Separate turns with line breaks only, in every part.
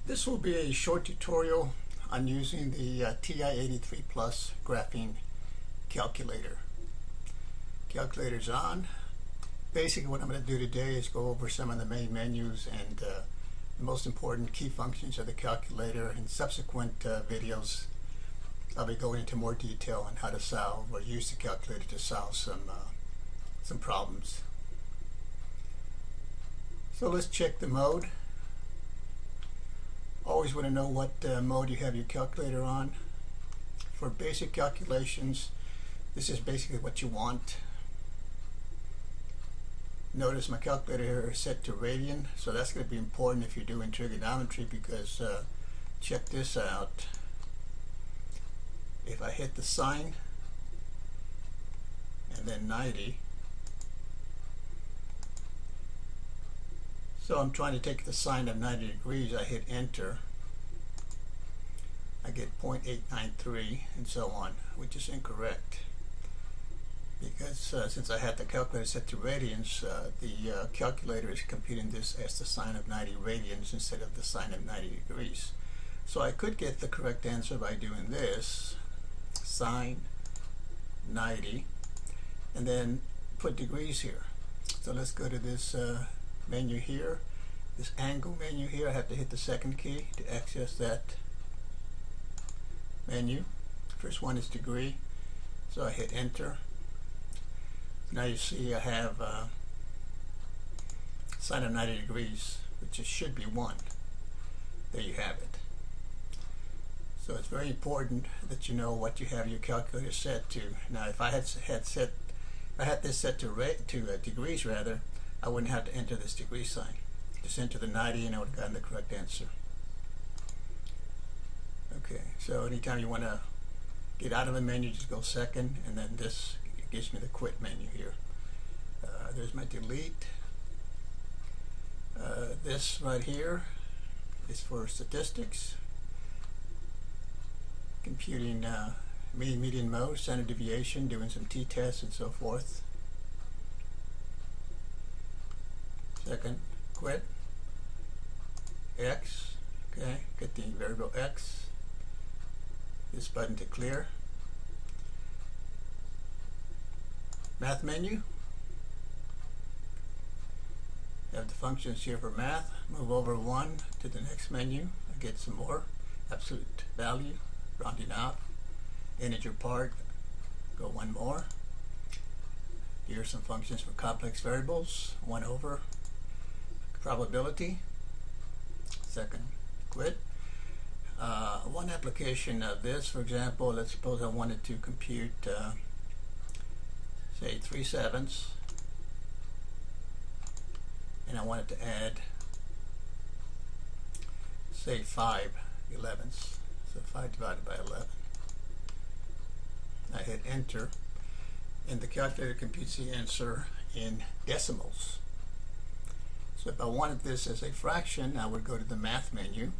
This will be a short tutorial on using the TI-83 Plus graphing calculator. Calculator's on. Basically what I'm going to do today is go over some of the main menus and the most important key functions of the calculator. In subsequent videos I'll be going into more detail on how to solve or use the calculator to solve some problems. So let's check the mode. Always want to know what mode you have your calculator on. For basic calculations, this is basically what you want. Notice my calculator here is set to radian, so that's going to be important if you're doing trigonometry, because check this out. If I hit the sine and then 90, so I'm trying to take the sine of 90 degrees, I hit enter, I get 0.893 and so on, which is incorrect. Because since I had the calculator set to radians, the calculator is computing this as the sine of 90 radians instead of the sine of 90 degrees. So I could get the correct answer by doing this, sine 90, and then put degrees here. So let's go to this menu here, this angle menu here. I have to hit the second key to access that menu. First one is degree, so I hit enter. Now you see I have sine of 90 degrees, which should be 1. There you have it. So it's very important that you know what you have your calculator set to. Now if I had this set to degrees rather, I wouldn't have to enter this degree sign. Just enter the 90 and I would have gotten the correct answer. Okay, so anytime you want to get out of a menu, just go second, and then this gives me the quit menu here. There's my delete. This right here is for statistics, computing mean, median, mode, standard deviation, doing some t-tests and so forth. Second, quit. X, okay, get the variable X. This button to clear. Math menu. Have the functions here for math. Move over 1 to the next menu. I get some more. Absolute value, rounding off. Integer part, go 1 more. Here are some functions for complex variables. 1 over. Probability. Second, quit. One application of this, for example, let's suppose I wanted to compute say 3/7, and I wanted to add say 5/11. So 5 divided by 11. I hit enter and the calculator computes the answer in decimals. So if I wanted this as a fraction, I would go to the math menu.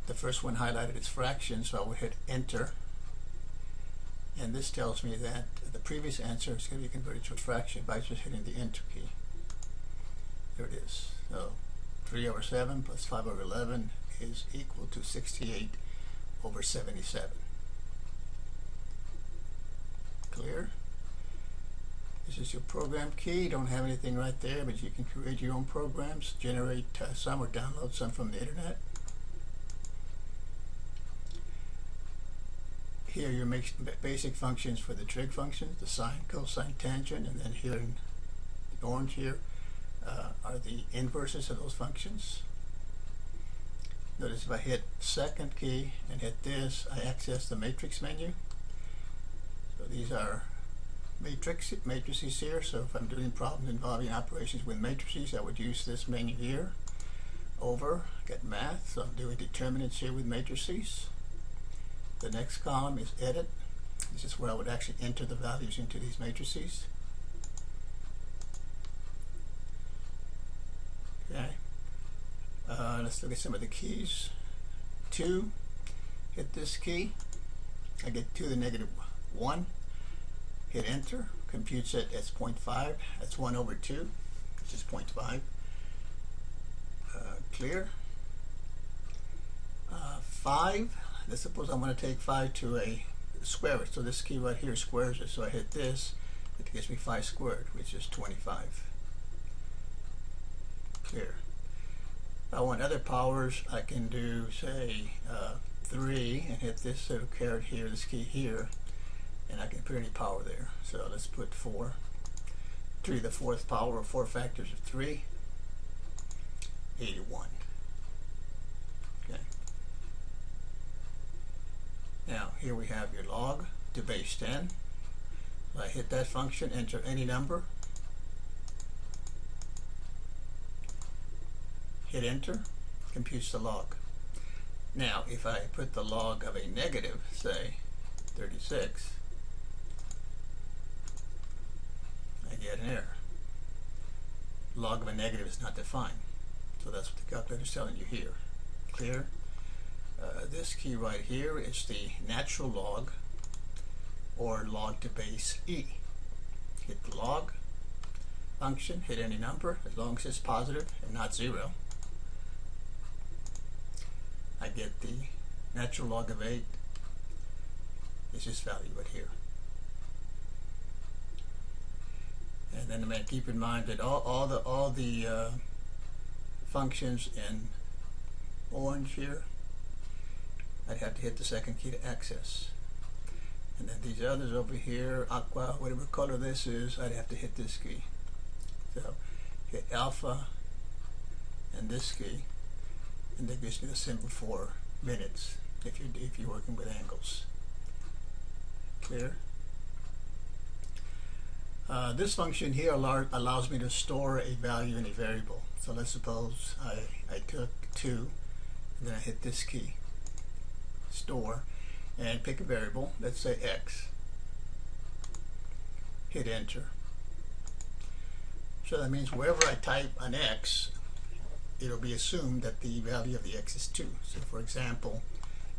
The first one highlighted is fraction, so I would hit enter. And this tells me that the previous answer is going to be converted to a fraction by just hitting the enter key. There it is. So 3 over 7 plus 5 over 11 is equal to 68 over 77. Clear? This is your program key. Don't have anything right there, but you can create your own programs, generate some or download some from the internet. Here your basic functions for the trig functions, the sine, cosine, tangent, and then here in the orange here are the inverses of those functions. Notice if I hit second key and hit this, I access the matrix menu. So these are matrices here, so if I'm doing problems involving operations with matrices, I would use this menu here. Over, get math, so I'm doing determinants here with matrices. The next column is edit. This is where I would actually enter the values into these matrices. Okay. Let's look at some of the keys. 2, hit this key. I get 2 to the negative 1. Hit enter. Computes it as 0.5. That's 1 over 2, which is 0.5. Clear. 5. Let's suppose I want to take 5 to a square it. So this key right here squares it. So I hit this, it gives me 5 squared, which is 25. Clear. If I want other powers, I can do, say, 3 and hit this little caret here, this key here, and I can put any power there. So let's put 4. 3 to the 4th power, or 4 factors of 3, 81. Okay. Now here we have your log to base 10. So I hit that function, enter any number, hit enter, computes the log. Now if I put the log of a negative, say 36, I get an error. Log of a negative is not defined. So that's what the calculator is telling you here. Clear? This key right here is the natural log, or log to base e. Hit the log function, hit any number, as long as it's positive and not 0. I get the natural log of 8 is this value right here. And then I'm going to keep in mind that all the functions in orange here, I'd have to hit the second key to access. And then these others over here, aqua, whatever color this is, I'd have to hit this key. So hit alpha and this key, and that gives me the symbol for minutes if you're working with angles. Clear? This function here allows me to store a value in a variable. So let's suppose I took 2, and then I hit this key, store, and pick a variable, let's say x. Hit enter. So that means wherever I type an x, it'll be assumed that the value of the x is 2. So for example,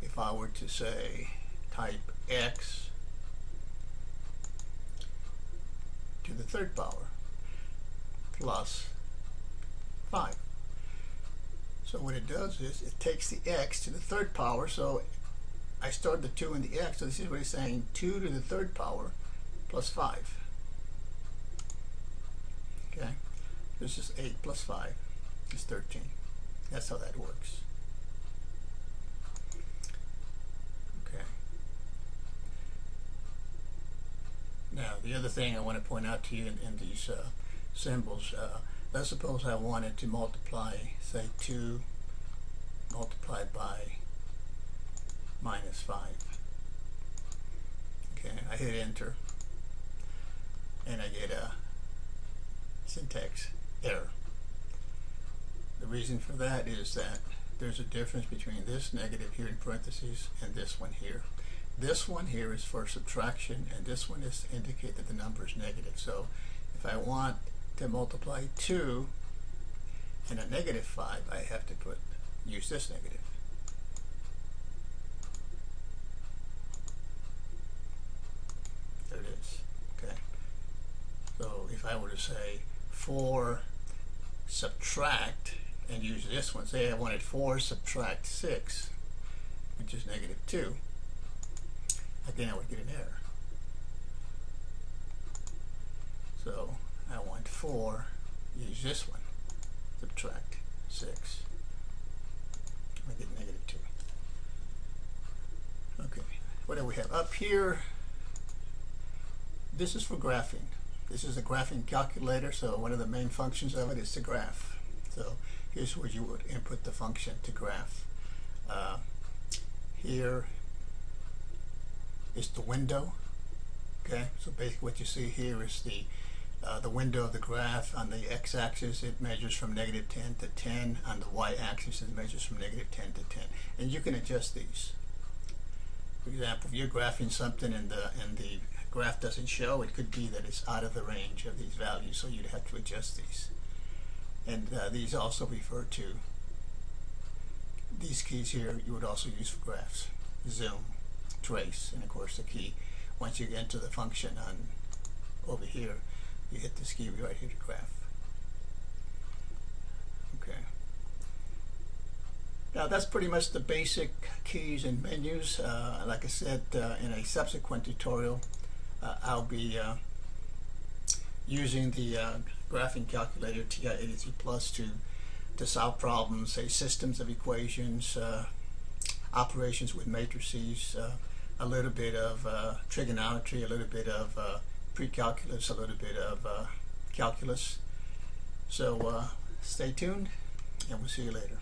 if I were to say type x to the 3rd power plus 5. So what it does is it takes the x to the 3rd power, so I stored the 2 in the x, so this is what it's saying, 2 to the 3rd power plus 5. Okay, this is 8 plus 5 is 13. That's how that works. Okay. Now the other thing I want to point out to you in these symbols, let's suppose I wanted to multiply, say 2 multiplied by minus 5. Okay, I hit enter and I get a syntax error. The reason for that is that there's a difference between this negative here in parentheses and this one here. This one here is for subtraction, and this one is to indicate that the number is negative. So if I want to multiply 2 and a negative 5, I have to use this negative. There it is. Okay. So if I were to say 4 subtract and use this one, say I wanted 4 subtract 6, which is negative 2, again I would get an error. So I want 4, use this one, subtract 6, I get negative 2. Okay, what do we have up here? This is for graphing. This is a graphing calculator, so one of the main functions of it is to graph. So here's where you would input the function to graph. Here is the window. Okay, so basically what you see here is the window of the graph. On the x-axis it measures from negative 10 to 10. On the y-axis it measures from negative 10 to 10. And you can adjust these. For example, if you're graphing something and the graph doesn't show, it could be that it's out of the range of these values, so you'd have to adjust these. And these also refer to these keys here you would also use for graphs: zoom, trace, and of course the key. Once you enter the function on over here, you hit this key right here to graph. Okay. Now that's pretty much the basic keys and menus. Like I said, in a subsequent tutorial, I'll be using the graphing calculator TI-83 Plus to solve problems, say systems of equations, operations with matrices, a little bit of trigonometry, a little bit of pre-calculus, a little bit of calculus. So stay tuned, and we'll see you later.